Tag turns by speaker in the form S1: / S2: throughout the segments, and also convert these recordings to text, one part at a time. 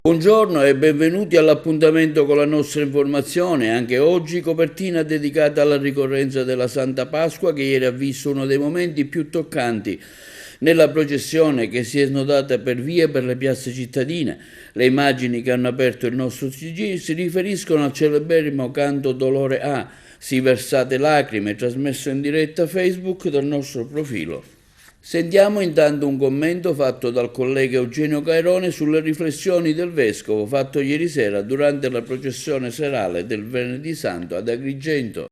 S1: Buongiorno e benvenuti all'appuntamento con la nostra informazione. Anche oggi copertina dedicata alla ricorrenza della Santa Pasqua, che ieri ha visto uno dei momenti più toccanti nella processione che si è snodata per vie e per le piazze cittadine. Le immagini che hanno aperto il nostro TG si riferiscono al celeberrimo canto Dolore A, sì versate lacrime, trasmesso in diretta Facebook dal nostro profilo. Sentiamo intanto un commento fatto dal collega Eugenio Cairone sulle riflessioni del Vescovo fatto ieri sera durante la processione serale del Venerdì Santo ad Agrigento.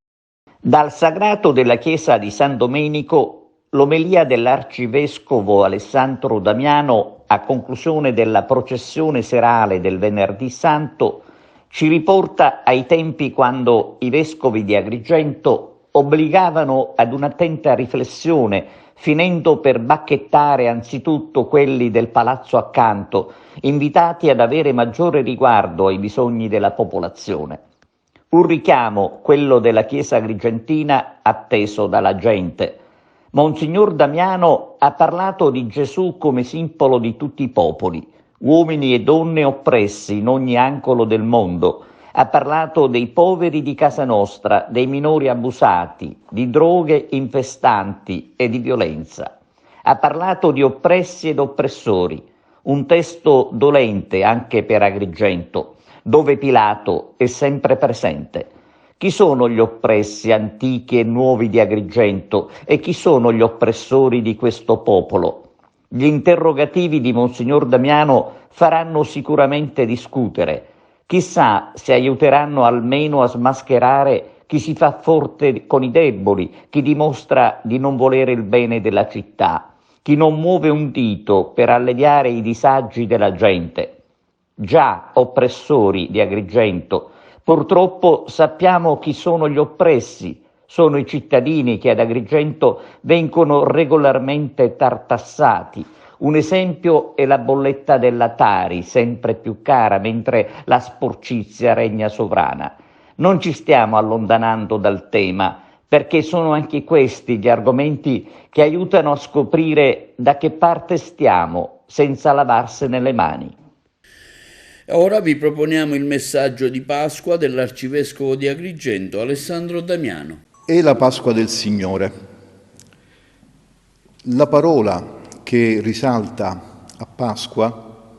S2: Dal sagrato della chiesa di San Domenico, l'omelia dell'arcivescovo Alessandro Damiano a conclusione della processione serale del Venerdì Santo ci riporta ai tempi quando i vescovi di Agrigento obbligavano ad un'attenta riflessione, finendo per bacchettare anzitutto quelli del palazzo accanto, invitati ad avere maggiore riguardo ai bisogni della popolazione. Un richiamo, quello della Chiesa agrigentina, atteso dalla gente. Monsignor Damiano ha parlato di Gesù come simbolo di tutti i popoli, uomini e donne oppressi in ogni angolo del mondo. Ha parlato dei poveri di casa nostra, dei minori abusati, di droghe infestanti e di violenza. Ha parlato di oppressi ed oppressori, un testo dolente anche per Agrigento, dove Pilato è sempre presente. Chi sono gli oppressi antichi e nuovi di Agrigento e chi sono gli oppressori di questo popolo? Gli interrogativi di Monsignor Damiano faranno sicuramente discutere. Chissà se aiuteranno almeno a smascherare chi si fa forte con i deboli, chi dimostra di non volere il bene della città, chi non muove un dito per alleviare i disagi della gente. Già oppressori di Agrigento, purtroppo sappiamo chi sono gli oppressi, sono i cittadini che ad Agrigento vengono regolarmente tartassati. Un esempio è la bolletta della Tari, sempre più cara, mentre la sporcizia regna sovrana. Non ci stiamo allontanando dal tema, perché sono anche questi gli argomenti che aiutano a scoprire da che parte stiamo, senza lavarsene le mani.
S1: Ora vi proponiamo il messaggio di Pasqua dell'Arcivescovo di Agrigento, Alessandro Damiano.
S3: È la Pasqua del Signore. La parola che risalta a Pasqua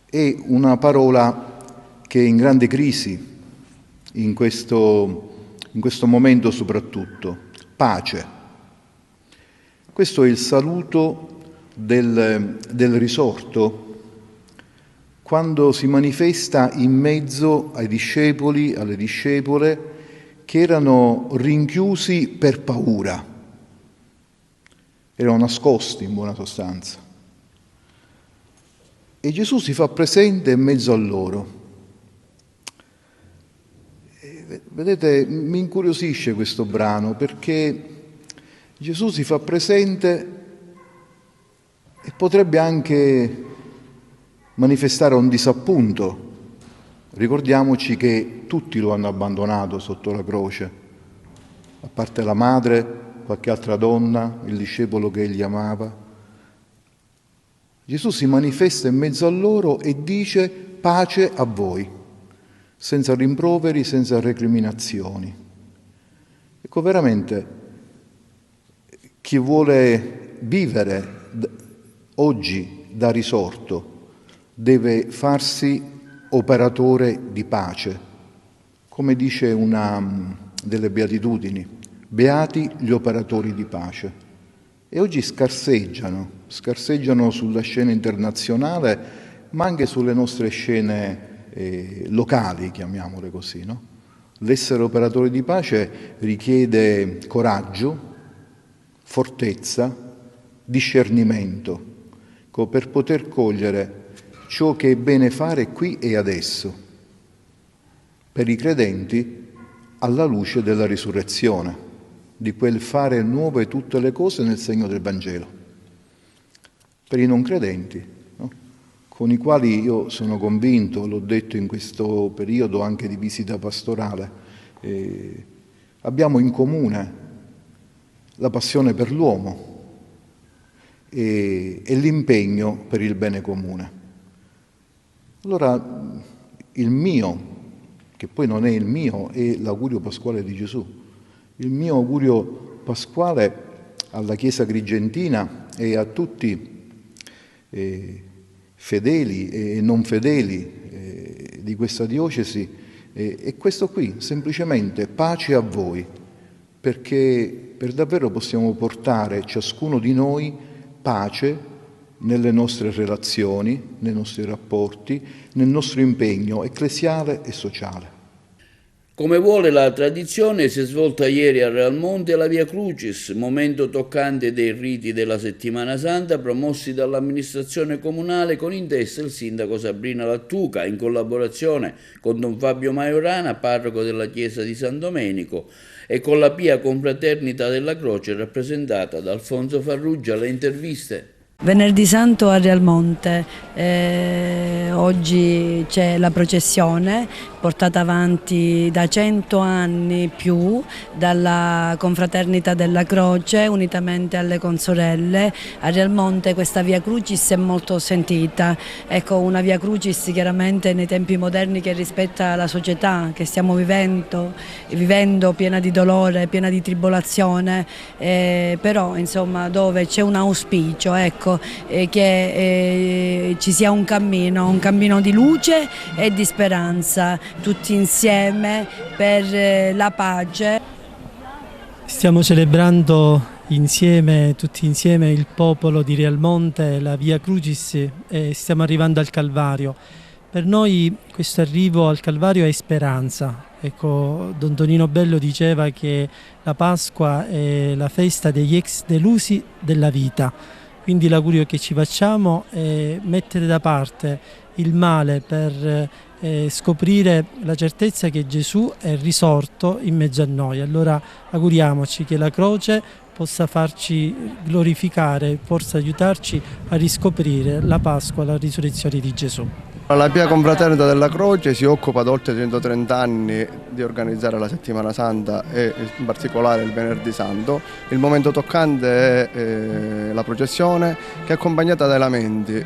S3: è una parola che è in grande crisi in questo momento soprattutto, pace. Questo è il saluto del risorto quando si manifesta in mezzo ai discepoli, alle discepole che erano rinchiusi per paura, erano nascosti in buona sostanza. E Gesù si fa presente in mezzo a loro. E, vedete, mi incuriosisce questo brano perché Gesù si fa presente e potrebbe anche manifestare un disappunto. Ricordiamoci che tutti lo hanno abbandonato sotto la croce, a parte la madre, qualche altra donna, il discepolo che egli amava. Gesù si manifesta in mezzo a loro e dice pace a voi, senza rimproveri, senza recriminazioni. Ecco, veramente, chi vuole vivere oggi da risorto deve farsi operatore di pace, come dice una delle beatitudini, beati gli operatori di pace. E oggi scarseggiano sulla scena internazionale, ma anche sulle nostre scene locali, chiamiamole così, no? L'essere operatore di pace richiede coraggio, fortezza, discernimento, per poter cogliere ciò che è bene fare qui e adesso, per i credenti alla luce della risurrezione, di quel fare nuove tutte le cose nel segno del Vangelo. Per i non credenti, no? Con i quali io sono convinto, l'ho detto in questo periodo anche di visita pastorale, abbiamo in comune la passione per l'uomo e l'impegno per il bene comune. Allora il mio, che poi non è il mio, è l'augurio pasquale di Gesù. Il mio augurio pasquale alla Chiesa Agrigentina e a tutti fedeli e non fedeli di questa diocesi è questo qui, semplicemente pace a voi, perché per davvero possiamo portare ciascuno di noi pace nelle nostre relazioni, nei nostri rapporti, nel nostro impegno ecclesiale e sociale.
S1: Come vuole la tradizione, si è svolta ieri a Realmonte la Via Crucis, momento toccante dei riti della Settimana Santa promossi dall'amministrazione comunale con in testa il sindaco Sabrina Lattuca, in collaborazione con Don Fabio Majorana, parroco della chiesa di San Domenico, e con la Pia Confraternita della Croce rappresentata da Alfonso Farrugia. Le interviste.
S4: Venerdì Santo a Realmonte, oggi c'è la processione portata avanti da 100 anni più dalla Confraternita della Croce unitamente alle consorelle. A Realmonte questa Via Crucis è molto sentita, ecco, una Via Crucis chiaramente nei tempi moderni che rispetta la società che stiamo vivendo piena di dolore, piena di tribolazione, però insomma dove c'è un auspicio, ecco, che ci sia un cammino di luce e di speranza, tutti insieme per la pace.
S5: Stiamo celebrando insieme, tutti insieme, il popolo di Realmonte, la Via Crucis, e stiamo arrivando al Calvario. Per noi questo arrivo al Calvario è speranza. Ecco, Don Tonino Bello diceva che la Pasqua è la festa degli ex delusi della vita. Quindi l'augurio che ci facciamo è mettere da parte il male per scoprire la certezza che Gesù è risorto in mezzo a noi. Allora auguriamoci che la croce possa farci glorificare, possa aiutarci a riscoprire la Pasqua, la risurrezione di Gesù.
S6: La Pia Confraternita della Croce si occupa da oltre 130 anni di organizzare la Settimana Santa e in particolare il Venerdì Santo. Il momento toccante è la processione, che è accompagnata dai lamenti,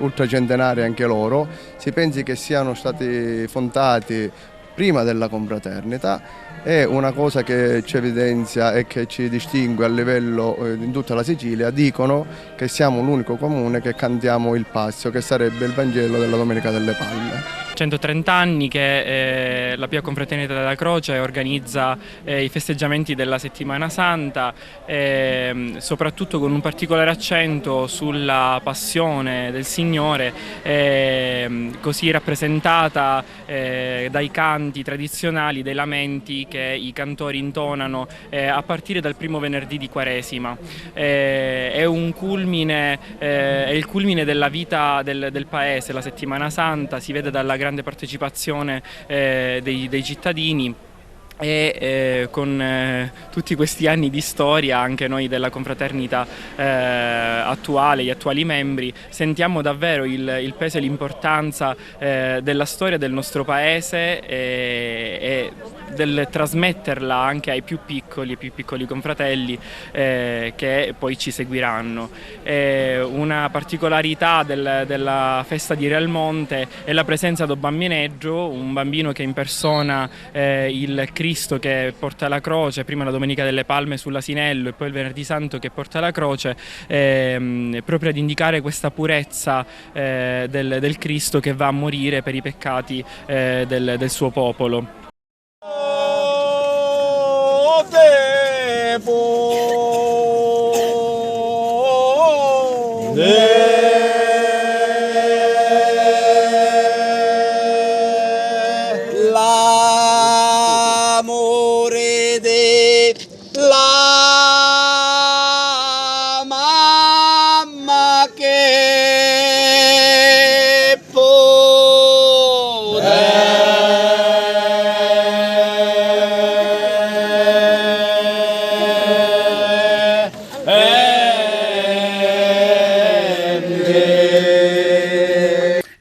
S6: ultracentenari anche loro. Si pensi che siano stati fondati prima della confraternita. È una cosa che ci evidenzia e che ci distingue a livello in tutta la Sicilia. Dicono che siamo l'unico comune che cantiamo il Passio, che sarebbe il Vangelo della Domenica delle Palme.
S7: 130 anni che la Pia Confraternita della Croce organizza i festeggiamenti della Settimana Santa, soprattutto con un particolare accento sulla passione del Signore, così rappresentata dai canti tradizionali, dai lamenti che i cantori intonano a partire dal primo venerdì di Quaresima. È il culmine della vita del paese, la Settimana Santa, si vede dalla grande partecipazione dei cittadini. E con tutti questi anni di storia, anche noi della confraternita attuale, gli attuali membri, sentiamo davvero il peso e l'importanza della storia del nostro paese e del trasmetterla anche ai più piccoli confratelli che poi ci seguiranno. Una particolarità della festa di Realmonte è la presenza di Bambineggio, un bambino che impersona il Cristo che porta la croce, prima la Domenica delle Palme sull'asinello e poi il Venerdì Santo che porta la croce, proprio ad indicare questa purezza del Cristo che va a morire per i peccati del suo popolo.
S8: L'amore della mamma che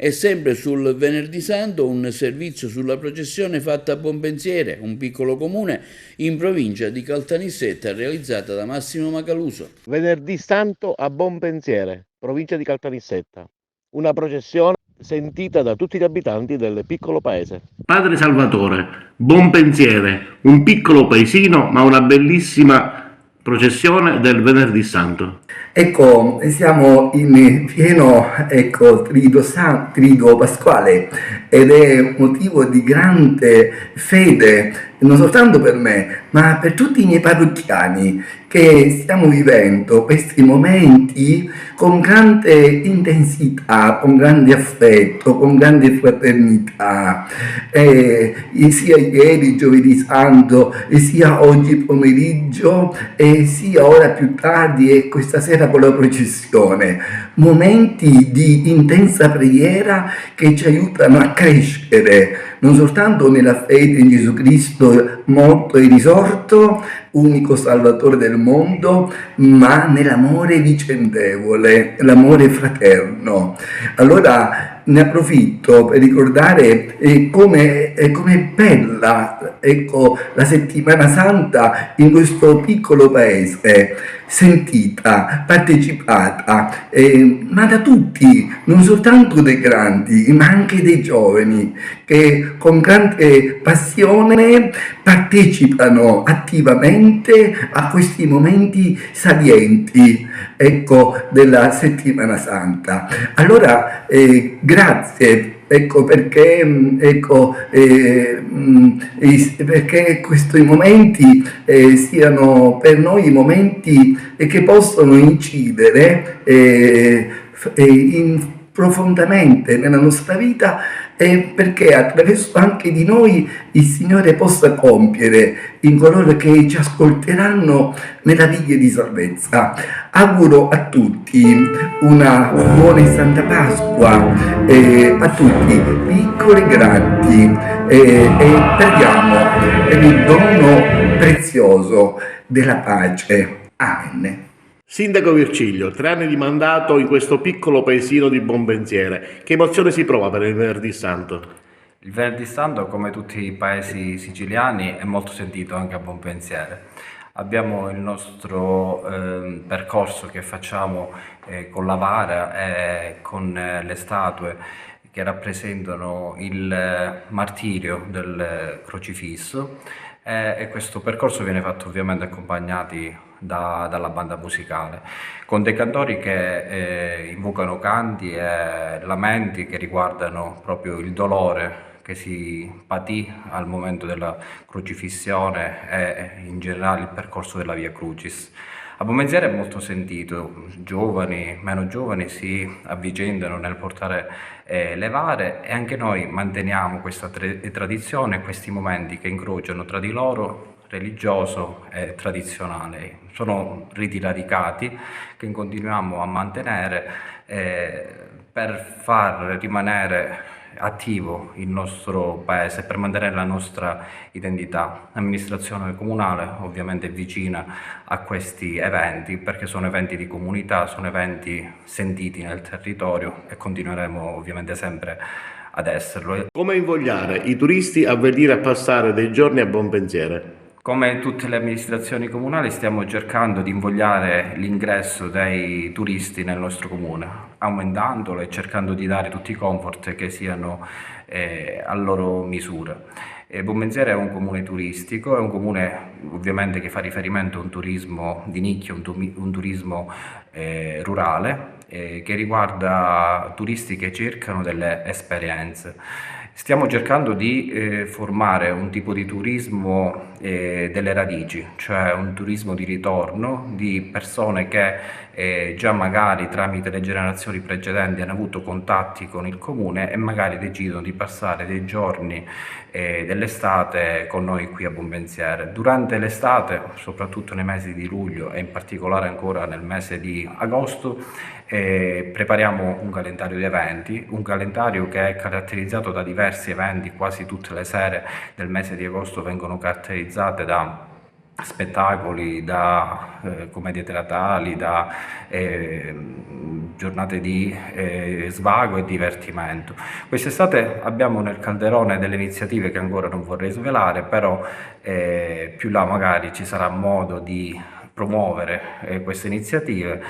S1: E sempre sul Venerdì Santo un servizio sulla processione fatta a Buonpensiere, un piccolo comune in provincia di Caltanissetta, realizzata da Massimo Macaluso.
S9: Venerdì Santo a Buonpensiere, provincia di Caltanissetta. Una processione sentita da tutti gli abitanti del piccolo paese.
S10: Padre Salvatore, buon pensiero, un piccolo paesino ma una bellissima processione del Venerdì Santo.
S11: Ecco, siamo in pieno trido pasquale ed è motivo di grande fede, non soltanto per me, ma per tutti i miei parrocchiani che stiamo vivendo questi momenti con grande intensità, con grande affetto, con grande fraternità. Sia ieri, giovedì santo, sia oggi pomeriggio, sia ora più tardi e questa sera con la processione. Momenti di intensa preghiera che ci aiutano a crescere, non soltanto nella fede in Gesù Cristo morto e risorto, unico Salvatore del mondo, ma nell'amore vicendevole, l'amore fraterno. Allora ne approfitto per ricordare come è bella, ecco, la Settimana Santa in questo piccolo paese, sentita, partecipata, ma da tutti, non soltanto dei grandi, ma anche dei giovani, che con grande passione partecipano attivamente a questi momenti salienti, ecco, della Settimana Santa. Allora, grazie. Ecco perché, perché questi momenti siano per noi momenti che possono incidere profondamente nella nostra vita, perché attraverso anche di noi il Signore possa compiere in coloro che ci ascolteranno meraviglie di salvezza. Auguro a tutti una buona e Santa Pasqua, a tutti, piccoli e grandi, e preghiamo per il dono prezioso della pace. Amen.
S10: Sindaco Virciglio, 3 anni di mandato in questo piccolo paesino di Bonpensiere. Che emozione si prova per il Venerdì Santo?
S12: Il Venerdì Santo, come tutti i paesi siciliani, è molto sentito anche a Bonpensiere. Abbiamo il nostro percorso che facciamo con la vara e con le statue che rappresentano il martirio del crocifisso, e questo percorso viene fatto ovviamente accompagnati dalla banda musicale, con dei cantori che invocano canti e lamenti che riguardano proprio il dolore che si patì al momento della crocifissione e in generale il percorso della Via Crucis. A Bonpensiere è molto sentito, giovani, meno giovani si avvicendano nel portare le vare, e anche noi manteniamo questa tradizione, questi momenti che incrociano tra di loro religioso e tradizionale. Sono riti radicati che continuiamo a mantenere per far rimanere attivo il nostro paese, per mantenere la nostra identità. L'amministrazione comunale ovviamente è vicina a questi eventi, perché sono eventi di comunità, sono eventi sentiti nel territorio, e continueremo ovviamente sempre ad esserlo.
S10: Come invogliare i turisti a venire a passare dei giorni a Bonpensiere?
S12: Come tutte le amministrazioni comunali stiamo cercando di invogliare l'ingresso dei turisti nel nostro comune, aumentandolo e cercando di dare tutti i comfort che siano a loro misura. Bonpensiere è un comune turistico, è un comune ovviamente che fa riferimento a un turismo di nicchia, un turismo rurale, che riguarda turisti che cercano delle esperienze. Stiamo cercando di formare un tipo di turismo delle radici, cioè un turismo di ritorno di persone che già magari tramite le generazioni precedenti hanno avuto contatti con il comune e magari decidono di passare dei giorni dell'estate con noi qui a Bonpensiere. Durante l'estate, soprattutto nei mesi di luglio e in particolare ancora nel mese di agosto, prepariamo un calendario di eventi, un calendario che è caratterizzato da diversi eventi. Quasi tutte le sere del mese di agosto vengono caratterizzate da spettacoli, da commedie teatrali, da giornate di svago e divertimento. Quest'estate abbiamo nel calderone delle iniziative che ancora non vorrei svelare, però più là magari ci sarà modo di promuovere queste iniziative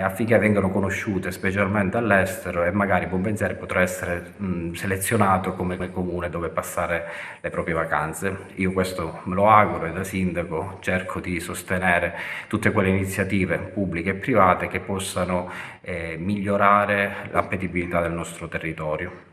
S12: affinché vengano conosciute specialmente all'estero, e magari Buonpensiere potrà essere selezionato come comune dove passare le proprie vacanze. Io questo me lo auguro e da sindaco cerco di sostenere tutte quelle iniziative pubbliche e private che possano migliorare l'appetibilità del nostro territorio.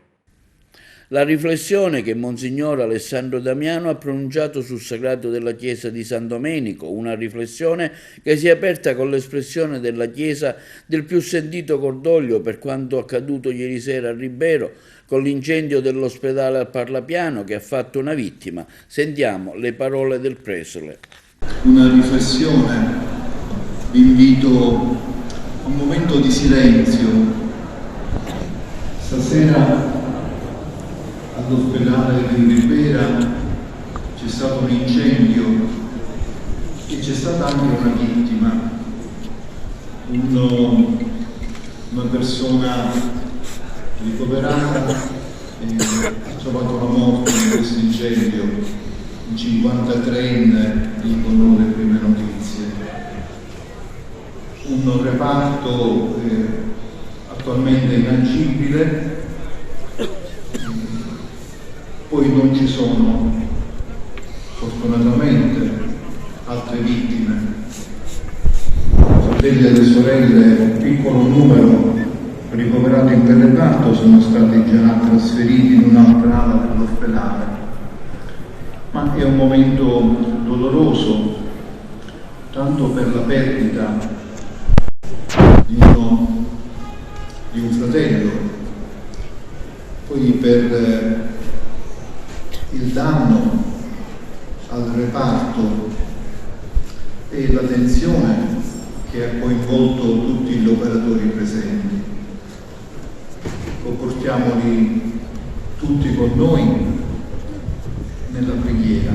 S1: La riflessione che Monsignor Alessandro Damiano ha pronunciato sul sagrato della chiesa di San Domenico, una riflessione che si è aperta con l'espressione della chiesa del più sentito cordoglio per quanto accaduto ieri sera a Ribero, con l'incendio dell'ospedale al Parlapiano che ha fatto una vittima. Sentiamo le parole del presole.
S3: Una riflessione, vi invito a un momento di silenzio. Stasera all'ospedale di Ribera c'è stato un incendio e c'è stata anche una vittima, una persona ricoverata ha trovato la morte in questo incendio, un 53enne, dicono le prime notizie. Un reparto attualmente inagibile. Poi non ci sono, fortunatamente, altre vittime. Fratelli e sorelle, un piccolo numero ricoverati in quel reparto sono stati già trasferiti in un'altra ala dell'ospedale. Ma è un momento doloroso, tanto per la perdita di un fratello, poi per il danno al reparto e la tensione che ha coinvolto tutti gli operatori presenti. Portiamoli tutti con noi nella preghiera.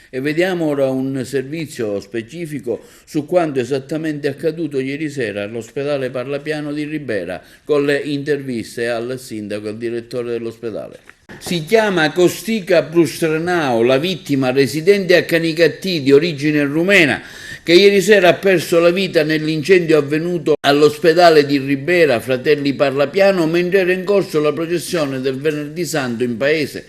S1: E vediamo ora un servizio specifico su quanto esattamente accaduto ieri sera all'ospedale Parlapiano di Ribera, con le interviste al sindaco e al direttore dell'ospedale. Si chiama Costica Prustranao, la vittima residente a Canicattì di origine rumena, che ieri sera ha perso la vita nell'incendio avvenuto all'ospedale di Ribera, Fratelli Parlapiano, mentre era in corso la processione del Venerdì Santo in paese.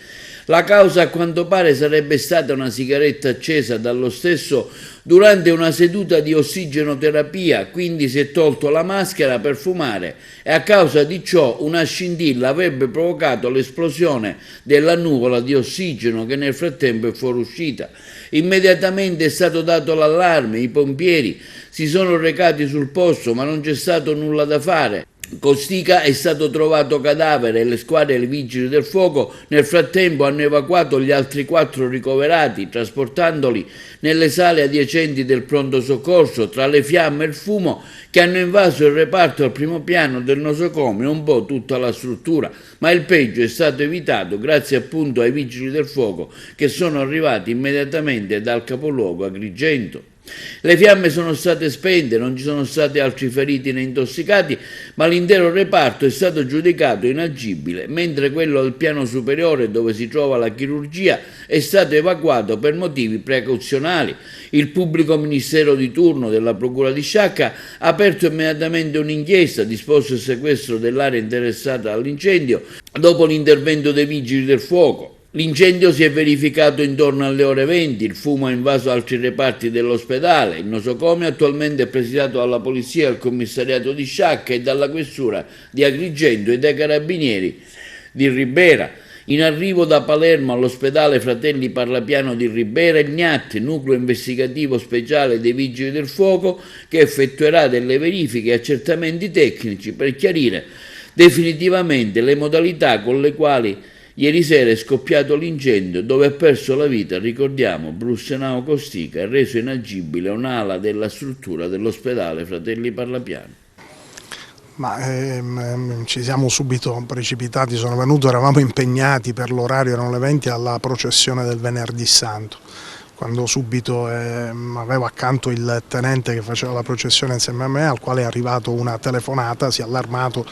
S1: La causa a quanto pare sarebbe stata una sigaretta accesa dallo stesso durante una seduta di ossigenoterapia, quindi si è tolto la maschera per fumare e a causa di ciò una scintilla avrebbe provocato l'esplosione della nuvola di ossigeno che nel frattempo è fuoriuscita. Immediatamente è stato dato l'allarme, i pompieri si sono recati sul posto ma non c'è stato nulla da fare. Costica è stato trovato cadavere e le squadre dei vigili del fuoco nel frattempo hanno evacuato gli altri 4 ricoverati trasportandoli nelle sale adiacenti del pronto soccorso tra le fiamme e il fumo che hanno invaso il reparto al primo piano del nosocomio e un po' tutta la struttura, ma il peggio è stato evitato grazie appunto ai vigili del fuoco che sono arrivati immediatamente dal capoluogo Agrigento. Le fiamme sono state spente, non ci sono stati altri feriti né intossicati, ma l'intero reparto è stato giudicato inagibile, mentre quello al piano superiore dove si trova la chirurgia è stato evacuato per motivi precauzionali. Il pubblico ministero di turno della Procura di Sciacca ha aperto immediatamente un'inchiesta, disposto il sequestro dell'area interessata dall'incendio dopo l'intervento dei vigili del fuoco. L'incendio si è verificato intorno alle ore 20, il fumo ha invaso altri reparti dell'ospedale, il nosocomio attualmente è presidiato dalla polizia, dal commissariato di Sciacca e dalla questura di Agrigento e dai carabinieri di Ribera. In arrivo da Palermo all'ospedale Fratelli Parlapiano di Ribera il NIAT, nucleo investigativo speciale dei vigili del fuoco, che effettuerà delle verifiche e accertamenti tecnici per chiarire definitivamente le modalità con le quali ieri sera è scoppiato l'incendio dove ha perso la vita, ricordiamo, Prustranao Costica e reso inagibile un'ala della struttura dell'ospedale Fratelli Parlapiano.
S13: Ci siamo subito precipitati, sono venuto, eravamo impegnati per l'orario, erano le 20 alla processione del Venerdì Santo. Quando subito avevo accanto il tenente che faceva la processione insieme a me, al quale è arrivata una telefonata, si è allarmato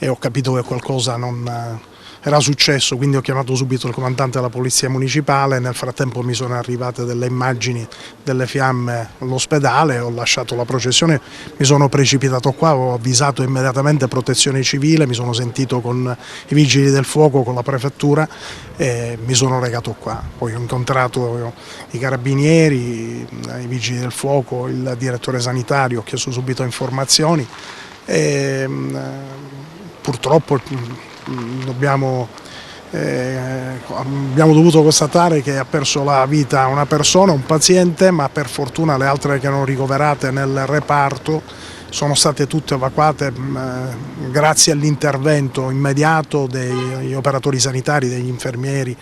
S13: e ho capito che qualcosa non era successo, quindi ho chiamato subito il comandante della polizia municipale. Nel frattempo mi sono arrivate delle immagini delle fiamme all'ospedale, ho lasciato la processione, mi sono precipitato qua, ho avvisato immediatamente protezione civile, mi sono sentito con i vigili del fuoco, con la prefettura e mi sono recato qua. Poi ho incontrato i carabinieri, i vigili del fuoco, il direttore sanitario, ho chiesto subito informazioni e purtroppo abbiamo dovuto constatare che ha perso la vita una persona, un paziente, ma per fortuna le altre che erano ricoverate nel reparto sono state tutte evacuate grazie all'intervento immediato degli operatori sanitari, degli infermieri,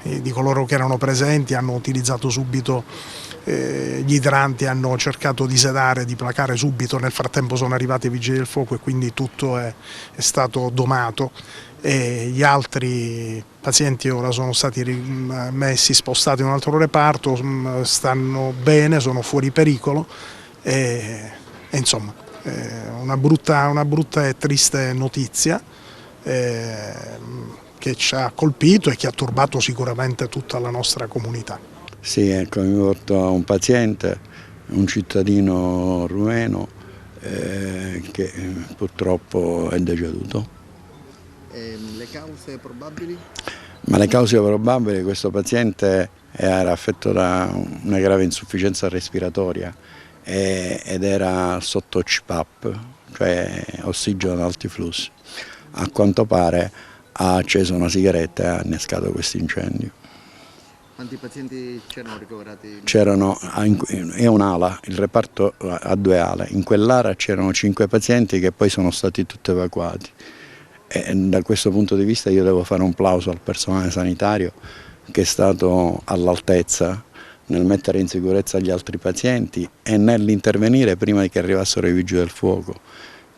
S13: di coloro che erano presenti, hanno utilizzato subito gli idranti, hanno cercato di sedare, di placare subito. Nel frattempo sono arrivati i vigili del fuoco e quindi tutto è stato domato. E gli altri pazienti ora sono stati spostati in un altro reparto, stanno bene, sono fuori pericolo e insomma una brutta e triste notizia che ci ha colpito e che ha turbato sicuramente tutta la nostra comunità.
S14: Sì, è coinvolto un paziente, un cittadino rumeno che purtroppo è deceduto.
S6: Le cause probabili?
S14: Ma le cause probabili, questo paziente era affetto da una grave insufficienza respiratoria ed era sotto CPAP, cioè ossigeno ad alti flussi. A quanto pare ha acceso una sigaretta e ha innescato questo incendio.
S6: Quanti pazienti c'erano ricoverati?
S14: È un'ala, il reparto ha 2 ale, in quell'area c'erano 5 pazienti che poi sono stati tutti evacuati. E da questo punto di vista io devo fare un plauso al personale sanitario che è stato all'altezza nel mettere in sicurezza gli altri pazienti e nell'intervenire prima che arrivassero i vigili del fuoco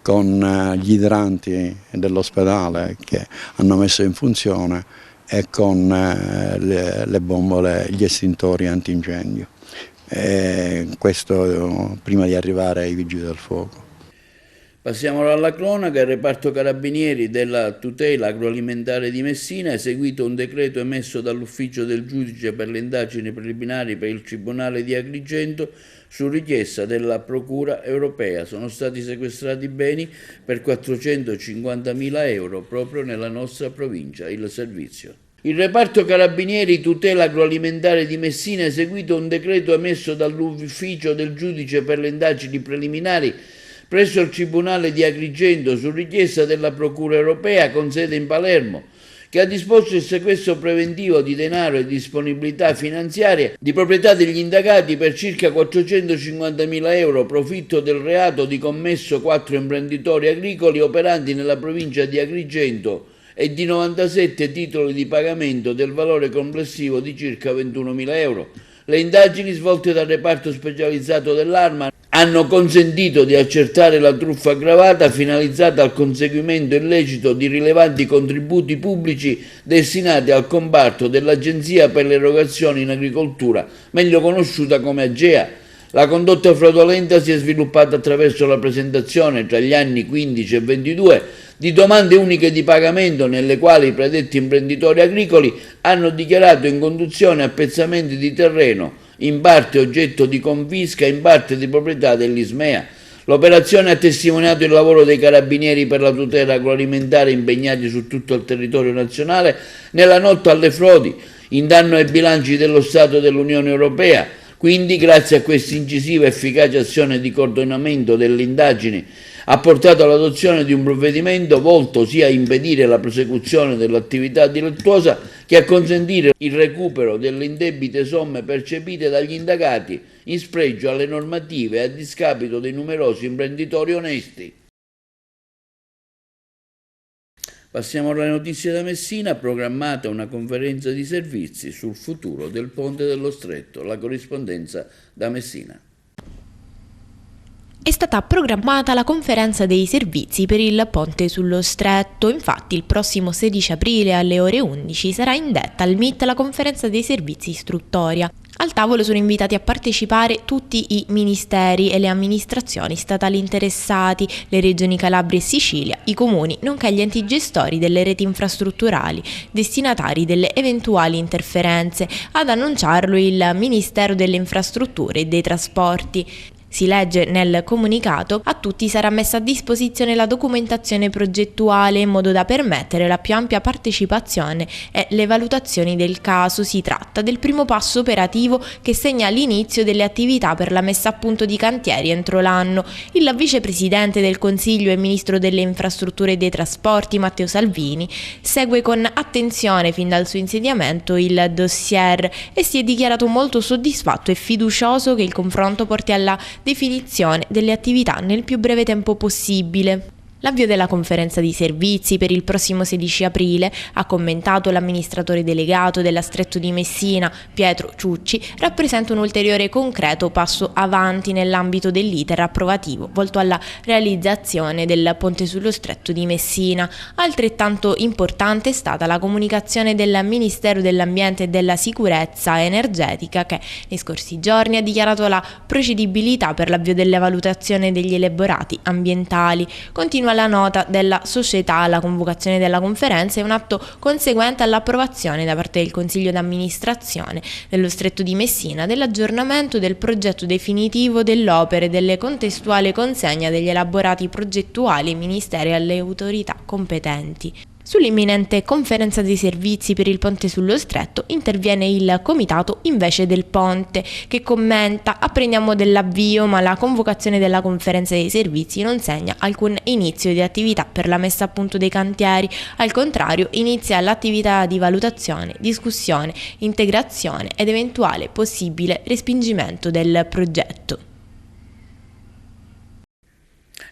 S14: con gli idranti dell'ospedale che hanno messo in funzione e con le bombole, gli estintori antincendio. Questo prima di arrivare ai vigili del fuoco.
S1: Passiamo alla cronaca. Il reparto carabinieri della tutela agroalimentare di Messina ha eseguito un decreto emesso dall'ufficio del giudice per le indagini preliminari per il Tribunale di Agrigento su richiesta della Procura europea. Sono stati sequestrati beni per 450.000 euro proprio nella nostra provincia. Il servizio. Il reparto carabinieri tutela agroalimentare di Messina ha eseguito un decreto emesso dall'ufficio del giudice per le indagini preliminari presso il Tribunale di Agrigento su richiesta della Procura europea con sede in Palermo, che ha disposto il sequestro preventivo di denaro e disponibilità finanziaria di proprietà degli indagati per circa 450.000 euro, profitto del reato di commesso 4 imprenditori agricoli operanti nella provincia di Agrigento e di 97 titoli di pagamento del valore complessivo di circa 21.000 euro. Le indagini svolte dal reparto specializzato dell'Arma hanno consentito di accertare la truffa aggravata finalizzata al conseguimento illecito di rilevanti contributi pubblici destinati al comparto dell'Agenzia per le erogazioni in agricoltura, meglio conosciuta come AGEA. La condotta fraudolenta si è sviluppata attraverso la presentazione tra gli anni 15 e 22 di domande uniche di pagamento nelle quali i predetti imprenditori agricoli hanno dichiarato in conduzione appezzamenti di terreno, in parte oggetto di confisca, in parte di proprietà dell'Ismea. L'operazione ha testimoniato il lavoro dei carabinieri per la tutela agroalimentare impegnati su tutto il territorio nazionale nella lotta alle frodi, in danno ai bilanci dello Stato e dell'Unione Europea. Quindi, grazie a questa incisiva e efficace azione di coordinamento delle indagini, ha portato all'adozione di un provvedimento volto sia a impedire la prosecuzione dell'attività delittuosa che a consentire il recupero delle indebite somme percepite dagli indagati in spregio alle normative e a discapito dei numerosi imprenditori onesti. Passiamo alle notizie da Messina. Programmata una conferenza di servizi sul futuro del Ponte dello Stretto. La corrispondenza da Messina.
S15: È stata programmata la conferenza dei servizi per il ponte sullo Stretto. Infatti il prossimo 16 aprile alle ore 11 sarà indetta al MIT la conferenza dei servizi istruttoria. Al tavolo sono invitati a partecipare tutti i ministeri e le amministrazioni statali interessati, le regioni Calabria e Sicilia, i comuni, nonché gli enti gestori delle reti infrastrutturali, destinatari delle eventuali interferenze. Ad annunciarlo il Ministero delle Infrastrutture e dei Trasporti. Si legge nel comunicato: a tutti sarà messa a disposizione la documentazione progettuale in modo da permettere la più ampia partecipazione e le valutazioni del caso. Si tratta del primo passo operativo che segna l'inizio delle attività per la messa a punto di cantieri entro l'anno. Il vicepresidente del Consiglio e ministro delle Infrastrutture e dei Trasporti, Matteo Salvini, segue con attenzione fin dal suo insediamento il dossier e si è dichiarato molto soddisfatto e fiducioso che il confronto porti alla definizione delle attività nel più breve tempo possibile. L'avvio della conferenza di servizi per il prossimo 16 aprile, ha commentato l'amministratore delegato della Stretto di Messina, Pietro Ciucci, rappresenta un ulteriore concreto passo avanti nell'ambito dell'iter approvativo volto alla realizzazione del ponte sullo Stretto di Messina. Altrettanto importante è stata la comunicazione del Ministero dell'Ambiente e della Sicurezza Energetica che nei scorsi giorni ha dichiarato la procedibilità per l'avvio della valutazione degli elaborati ambientali. Continua la nota della società. La convocazione della conferenza è un atto conseguente all'approvazione da parte del Consiglio d'amministrazione dello Stretto di Messina dell'aggiornamento del progetto definitivo dell'opera e delle contestuale consegna degli elaborati progettuali ai ministeri e alle autorità competenti. Sull'imminente conferenza dei servizi per il ponte sullo Stretto interviene il comitato invece del ponte, che commenta: apprendiamo dell'avvio, ma la convocazione della conferenza dei servizi non segna alcun inizio di attività per la messa a punto dei cantieri. Al contrario, inizia l'attività di valutazione, discussione, integrazione ed eventuale possibile respingimento del progetto.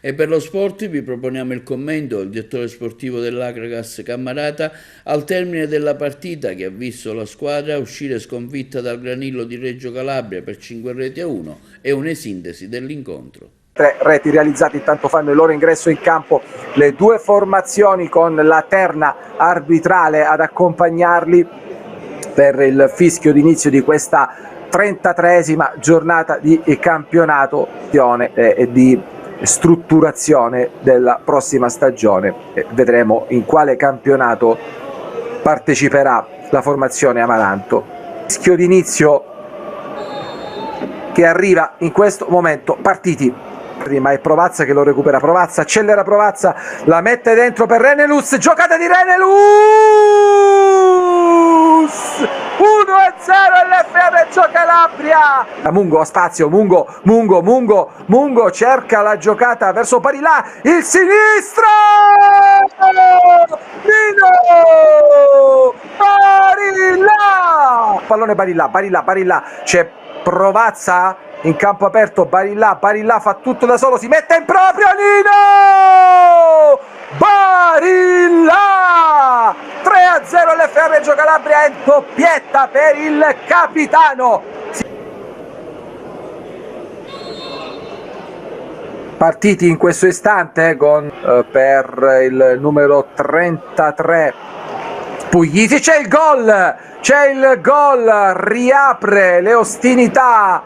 S1: E per lo sport vi proponiamo il commento del direttore sportivo dell'Akragas Cammarata al termine della partita che ha visto la squadra uscire sconfitta dal Granillo di Reggio Calabria per 5-1 e una sintesi dell'incontro.
S16: 3 reti realizzate, intanto fanno il loro ingresso in campo le due formazioni con la terna arbitrale ad accompagnarli per il fischio d'inizio di questa 33esima giornata di campionato e di strutturazione della prossima stagione. Vedremo in quale campionato parteciperà la formazione Amaranto. Fischio d'inizio che arriva in questo momento. Partiti, ma è Provazza che lo recupera. Provazza, accelera Provazza, la mette dentro per Renelus, giocata di Renelus, 1-0 all'FR Reggio Calabria. Mungo a spazio, Mungo cerca la giocata verso Barilla, il sinistro, Nino Barilla, pallone Barilla, c'è Provazza in campo aperto, Barilla fa tutto da solo, si mette in proprio, Nino Barilla, 3-0 all'FR Reggio Calabria e doppietta per il capitano. Partiti in questo istante con per il numero 33 Puglisi, c'è il gol, riapre le ostilità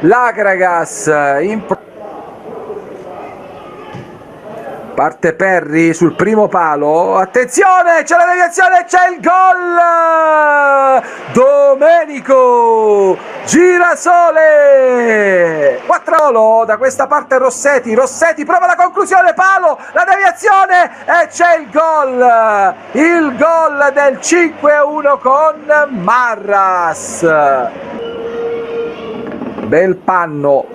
S16: l'Akragas, parte Perri sul primo palo, attenzione, c'è la deviazione, c'è il gol, Domenico Girasole, 4 da questa parte Rossetti prova la conclusione, palo, la deviazione e c'è il gol del 5-1 con Marras. Bel panno,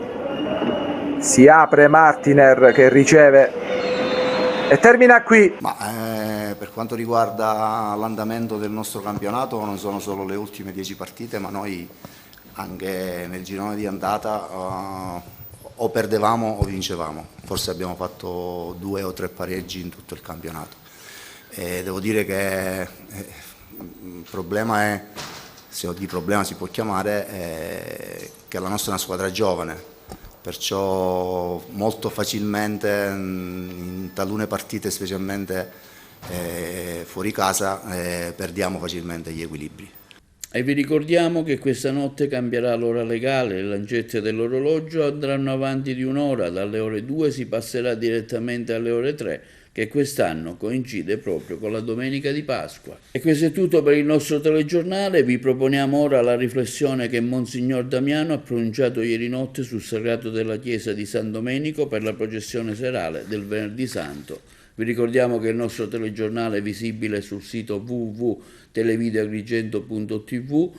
S16: si apre Martiner che riceve e termina qui.
S17: Per quanto riguarda l'andamento del nostro campionato non sono solo le ultime 10 partite, ma noi anche nel girone di andata o perdevamo o vincevamo, forse abbiamo fatto 2 o 3 pareggi in tutto il campionato e devo dire che il problema è, se di problema si può chiamare, che la nostra è una squadra giovane, perciò molto facilmente in talune partite, specialmente fuori casa, perdiamo facilmente gli equilibri.
S1: E vi ricordiamo che questa notte cambierà l'ora legale, le lancette dell'orologio andranno avanti di un'ora, dalle ore 2 si passerà direttamente alle ore 3, che quest'anno coincide proprio con la domenica di Pasqua. E questo è tutto per il nostro telegiornale. Vi proponiamo ora la riflessione che Monsignor Damiano ha pronunciato ieri notte sul sagrato della chiesa di San Domenico per la processione serale del Venerdì Santo. Vi ricordiamo che il nostro telegiornale è visibile sul sito www.televideoagrigento.tv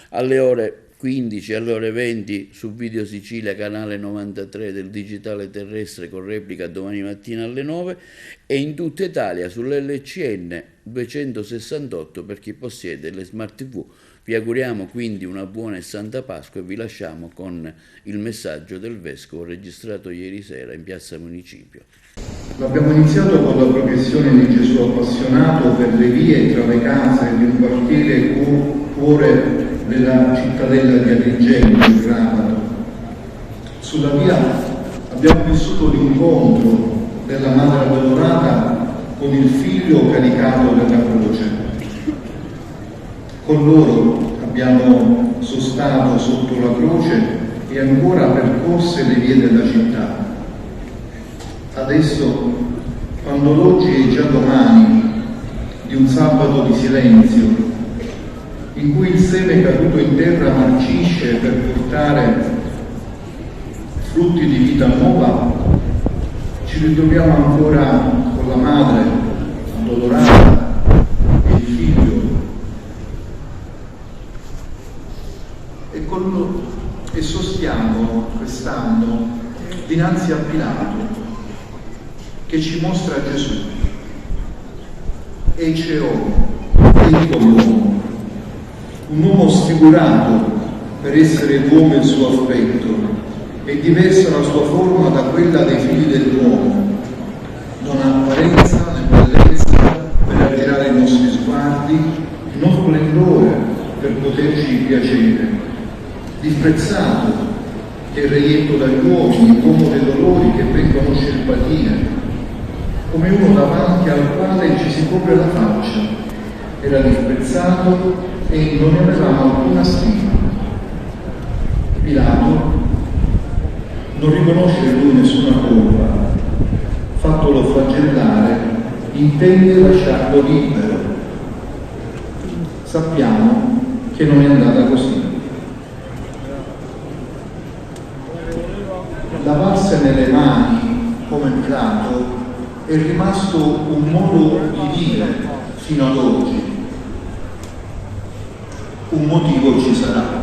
S1: alle ore 15 alle ore 20 su Video Sicilia, canale 93 del digitale terrestre, con replica domani mattina alle 9, e in tutta Italia sull'LCN 268 per chi possiede le Smart TV. Vi auguriamo quindi una buona e santa Pasqua e vi lasciamo con il messaggio del Vescovo registrato ieri sera in Piazza Municipio.
S3: L'abbiamo iniziato con la processione di Gesù appassionato per le vie tra le case di un quartiere cuore della cittadella di Agrigento, il Rabato. Sulla via abbiamo vissuto l'incontro della madre addolorata con il figlio caricato della croce. Con loro abbiamo sostato sotto la croce e ancora percorse le vie della città. Adesso, quando l'oggi è già domani di un sabato di silenzio, in cui il seme caduto in terra marcisce per portare frutti di vita nuova, ci ritroviamo ancora con la madre addolorata e il figlio e sostiamo quest'anno dinanzi a Pilato che ci mostra Gesù. Ecce homo, ecco l'uomo, un uomo sfigurato per essere uomo il suo aspetto, e diversa la sua forma da quella dei figli dell'uomo, non ha apparenza né bellezza per attirare i nostri sguardi, non splendore per poterci piacere, disprezzato e reietto dagli uomini, uomo dei dolori che vengono scelpatine, come uno davanti al quale ci si copre la faccia. Era disprezzato e non avevamo alcuna stima. Pilato non riconosce in lui nessuna colpa, fattolo flagellare, intende lasciarlo libero. Sappiamo che non è andata così. Lavarsene le mani come Pilato è rimasto un modo di dire fino ad oggi. Un motivo ci sarà.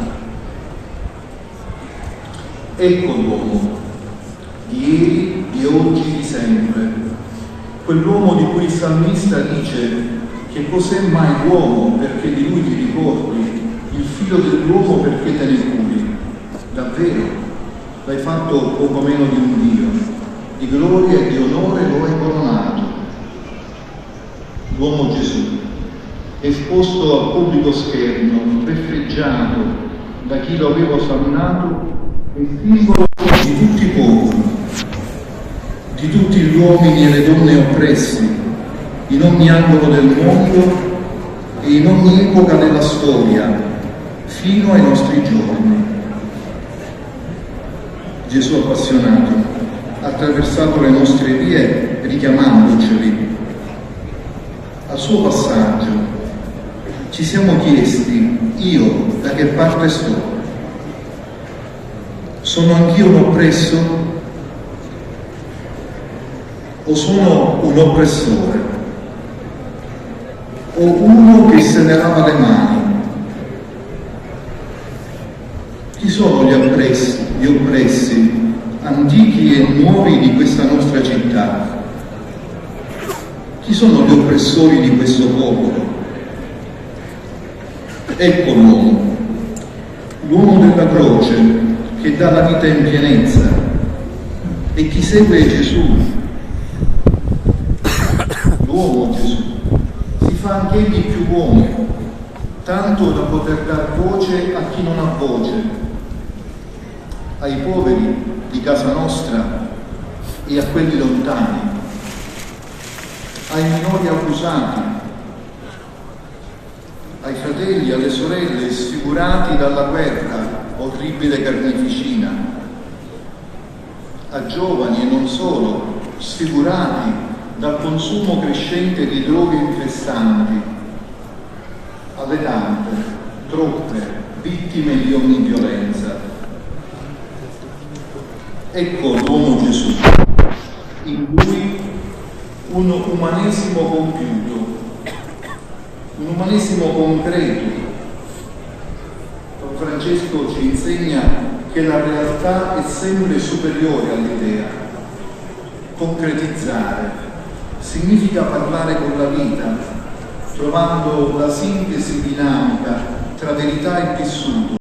S3: Ecco l'uomo, di ieri, di oggi, di sempre, quell'uomo di cui il salmista dice che cos'è mai l'uomo perché di lui ti ricordi, il figlio dell'uomo perché te ne curi. Davvero, l'hai fatto poco meno di un Dio, di gloria e di onore lo hai coronato. L'uomo Gesù, esposto al pubblico schermo, beffeggiato da chi lo aveva osannato, è simbolo di tutti i popoli, di tutti gli uomini e le donne oppressi, in ogni angolo del mondo e in ogni epoca della storia, fino ai nostri giorni. Gesù appassionato ha attraversato le nostre vie richiamandoceli. Al suo passaggio ci siamo chiesti: io da che parte sto? Sono anch'io un oppresso? O sono un oppressore? O uno che se ne lava le mani? Chi sono gli oppressi, antichi e nuovi di questa nostra città? Chi sono gli oppressori di questo popolo? Ecco l'uomo della croce che dà la vita in pienezza, e chi segue Gesù, l'uomo Gesù, si fa anche egli più uomo, tanto da poter dar voce a chi non ha voce. ai poveri di casa nostra e a quelli lontani, ai minori abusati, ai fratelli e alle sorelle sfigurati dalla guerra, orribile carneficina, a giovani e non solo, sfigurati dal consumo crescente di droghe infestanti, alle tante, troppe vittime di ogni violenza. Ecco l'uomo Gesù, in lui un umanesimo compiuto, un umanesimo concreto. Francesco ci insegna che la realtà è sempre superiore all'idea. Concretizzare significa parlare con la vita, trovando la sintesi dinamica tra verità e vissuto,